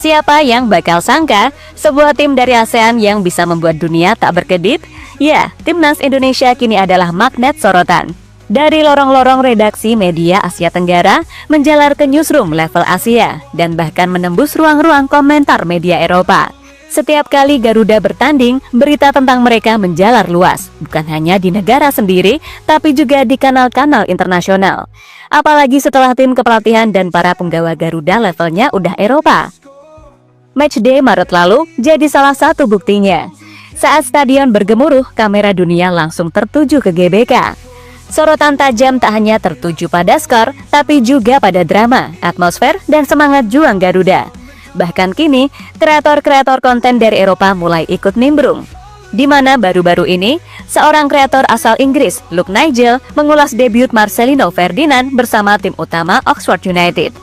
Siapa yang bakal sangka sebuah tim dari ASEAN yang bisa membuat dunia tak berkedip? Ya, Timnas Indonesia kini adalah magnet sorotan. Dari lorong-lorong redaksi media Asia Tenggara menjalar ke newsroom level Asia dan bahkan menembus ruang-ruang komentar media Eropa. Setiap kali Garuda bertanding, berita tentang mereka menjalar luas, bukan hanya di negara sendiri, tapi juga di kanal-kanal internasional. Apalagi setelah tim kepelatihan dan para penggawa Garuda levelnya udah Eropa. Matchday Maret lalu jadi salah satu buktinya. Saat stadion bergemuruh, kamera dunia langsung tertuju ke GBK. Sorotan tajam tak hanya tertuju pada skor, tapi juga pada drama, atmosfer, dan semangat juang Garuda. Bahkan kini, kreator-kreator konten dari Eropa mulai ikut nimbrung. Di mana baru-baru ini, seorang kreator asal Inggris, Luke Nigel, mengulas debut Marcelino Ferdinand bersama tim utama Oxford United.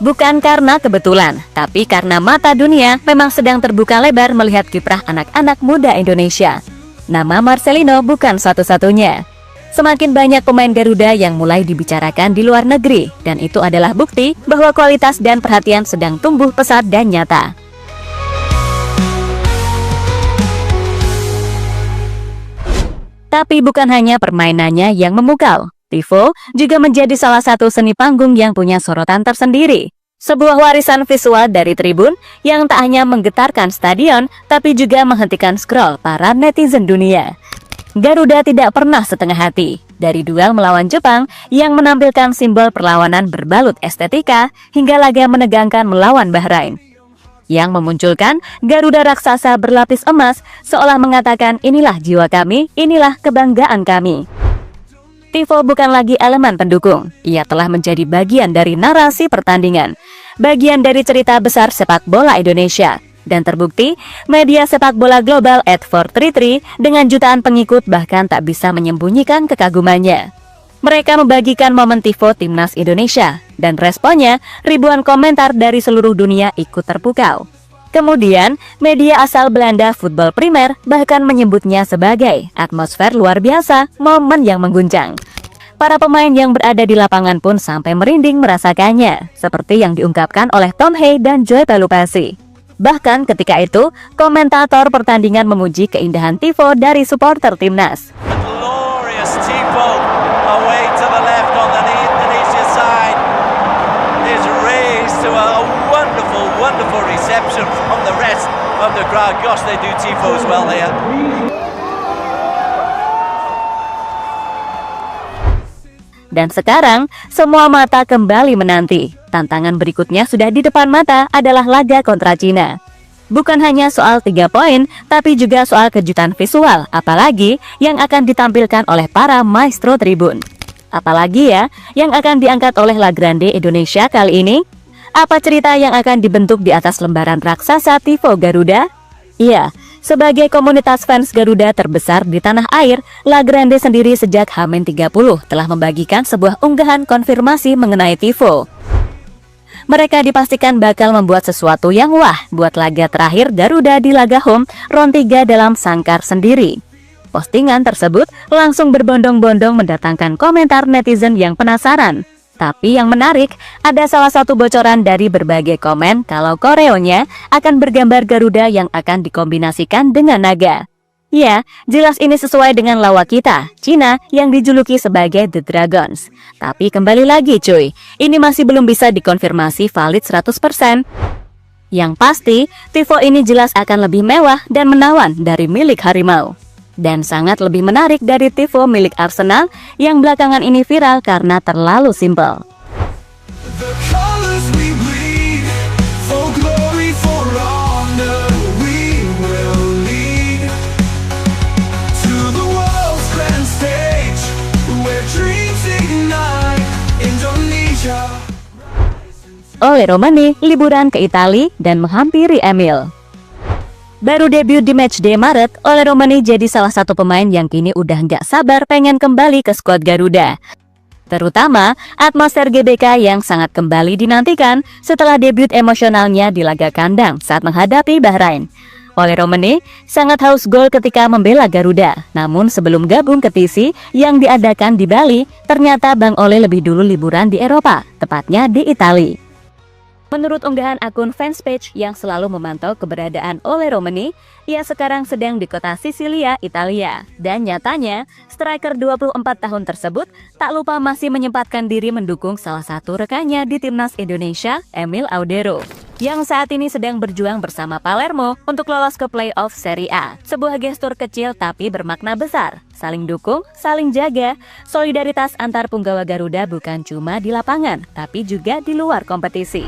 Bukan karena kebetulan, tapi karena mata dunia memang sedang terbuka lebar melihat kiprah anak-anak muda Indonesia. Nama Marcelino bukan satu-satunya. Semakin banyak pemain Garuda yang mulai dibicarakan di luar negeri, dan itu adalah bukti bahwa kualitas dan perhatian sedang tumbuh pesat dan nyata. Tapi bukan hanya permainannya yang memukau. Tifo juga menjadi salah satu seni panggung yang punya sorotan tersendiri. Sebuah warisan visual dari tribun yang tak hanya menggetarkan stadion, tapi juga menghentikan scroll para netizen dunia. Garuda tidak pernah setengah hati. Dari duel melawan Jepang yang menampilkan simbol perlawanan berbalut estetika, hingga laga menegangkan melawan Bahrain yang memunculkan Garuda raksasa berlapis emas, seolah mengatakan inilah jiwa kami, inilah kebanggaan kami. Tifo bukan lagi elemen pendukung, ia telah menjadi bagian dari narasi pertandingan, bagian dari cerita besar sepak bola Indonesia. Dan terbukti, media sepak bola global @433 dengan jutaan pengikut bahkan tak bisa menyembunyikan kekagumannya. Mereka membagikan momen Tifo Timnas Indonesia, dan responnya ribuan komentar dari seluruh dunia ikut terpukau. Kemudian, media asal Belanda Football Primer bahkan menyebutnya sebagai atmosfer luar biasa, momen yang mengguncang. Para pemain yang berada di lapangan pun sampai merinding merasakannya, seperti yang diungkapkan oleh Tom Hay dan Joy Pelupasi. Bahkan ketika itu, komentator pertandingan memuji keindahan Tifo dari supporter timnas. Glorious Tifo away to the left on the Indonesia side is raised to a wonderful reception from the rest of the crowd. Gosh, they do Tifo as well there. Dan sekarang, semua mata kembali menanti. Tantangan berikutnya sudah di depan mata adalah laga kontra Cina. Bukan hanya soal 3 poin, tapi juga soal kejutan visual, apalagi yang akan ditampilkan oleh para maestro tribun. Apalagi ya, yang akan diangkat oleh La Grande Indonesia kali ini? Apa cerita yang akan dibentuk di atas lembaran raksasa Tifo Garuda? Iya, sebagai komunitas fans Garuda terbesar di tanah air, La Grande sendiri sejak H-30 telah membagikan sebuah unggahan konfirmasi mengenai Tifo. Mereka dipastikan bakal membuat sesuatu yang wah buat laga terakhir Garuda di laga home round 3 dalam sangkar sendiri. Postingan tersebut langsung berbondong-bondong mendatangkan komentar netizen yang penasaran. Tapi yang menarik, ada salah satu bocoran dari berbagai komen kalau koreonya akan bergambar Garuda yang akan dikombinasikan dengan naga. Ya, jelas ini sesuai dengan lawan kita, Cina, yang dijuluki sebagai The Dragons. Tapi kembali lagi cuy, ini masih belum bisa dikonfirmasi valid 100%. Yang pasti, Tifo ini jelas akan lebih mewah dan menawan dari milik harimau. Dan sangat lebih menarik dari Tifo milik Arsenal yang belakangan ini viral karena terlalu simpel. Ole Romani liburan ke Italia dan menghampiri Emil. Baru debut di Matchday Maret, Ole Romani jadi salah satu pemain yang kini udah nggak sabar pengen kembali ke skuad Garuda. Terutama atmosfer GBK yang sangat kembali dinantikan setelah debut emosionalnya di laga kandang saat menghadapi Bahrain. Ole Romani sangat haus gol ketika membela Garuda. Namun sebelum gabung ke TC yang diadakan di Bali, ternyata Bang Ole lebih dulu liburan di Eropa, tepatnya di Italia. Menurut unggahan akun fanspage yang selalu memantau keberadaan Ole Romeni, ia sekarang sedang di kota Sisilia, Italia. Dan nyatanya, striker 24 tahun tersebut tak lupa masih menyempatkan diri mendukung salah satu rekannya di timnas Indonesia, Emil Audero, yang saat ini sedang berjuang bersama Palermo untuk lolos ke playoff Serie A. Sebuah gestur kecil tapi bermakna besar. Saling dukung, saling jaga. Solidaritas antar punggawa Garuda bukan cuma di lapangan, tapi juga di luar kompetisi.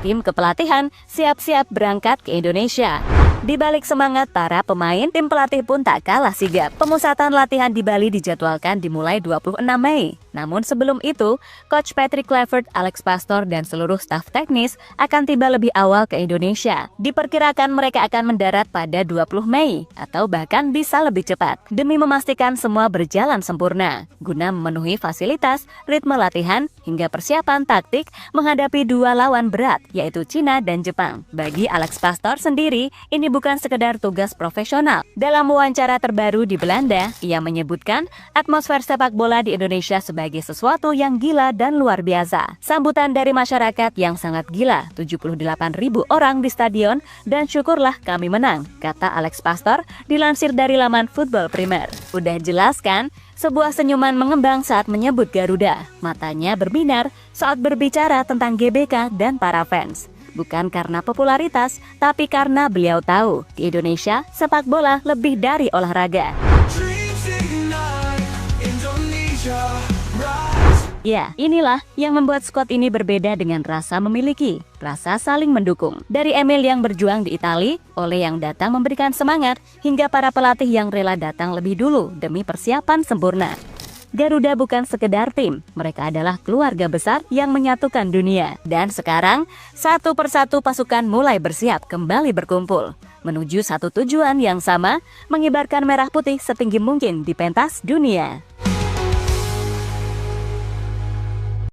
Tim kepelatihan siap-siap berangkat ke Indonesia. Di balik semangat para pemain, tim pelatih pun tak kalah sigap. Pemusatan latihan di Bali dijadwalkan dimulai 26 Mei. Namun sebelum itu, Coach Patrick Kluivert, Alex Pastoor, dan seluruh staf teknis akan tiba lebih awal ke Indonesia. Diperkirakan mereka akan mendarat pada 20 Mei, atau bahkan bisa lebih cepat, demi memastikan semua berjalan sempurna, guna memenuhi fasilitas, ritme latihan, hingga persiapan taktik menghadapi dua lawan berat, yaitu Cina dan Jepang. Bagi Alex Pastoor sendiri, ini bukan sekedar tugas profesional. Dalam wawancara terbaru di Belanda, ia menyebutkan atmosfer sepak bola di Indonesia sebagai sesuatu yang gila dan luar biasa. Sambutan dari masyarakat yang sangat gila, 78.000 orang di stadion, dan syukurlah kami menang, kata Alex Pastoor dilansir dari laman Football Premier. Udah jelas kan? Sebuah senyuman mengembang saat menyebut Garuda. Matanya berbinar saat berbicara tentang GBK dan para fans. Bukan karena popularitas, tapi karena beliau tahu di Indonesia sepak bola lebih dari olahraga. Ya, inilah yang membuat skuad ini berbeda dengan rasa memiliki, rasa saling mendukung. Dari Emil yang berjuang di Italia, Ole yang datang memberikan semangat, hingga para pelatih yang rela datang lebih dulu demi persiapan sempurna. Garuda bukan sekedar tim, mereka adalah keluarga besar yang menyatukan dunia. Dan sekarang, satu persatu pasukan mulai bersiap kembali berkumpul, menuju satu tujuan yang sama, mengibarkan merah putih setinggi mungkin di pentas dunia.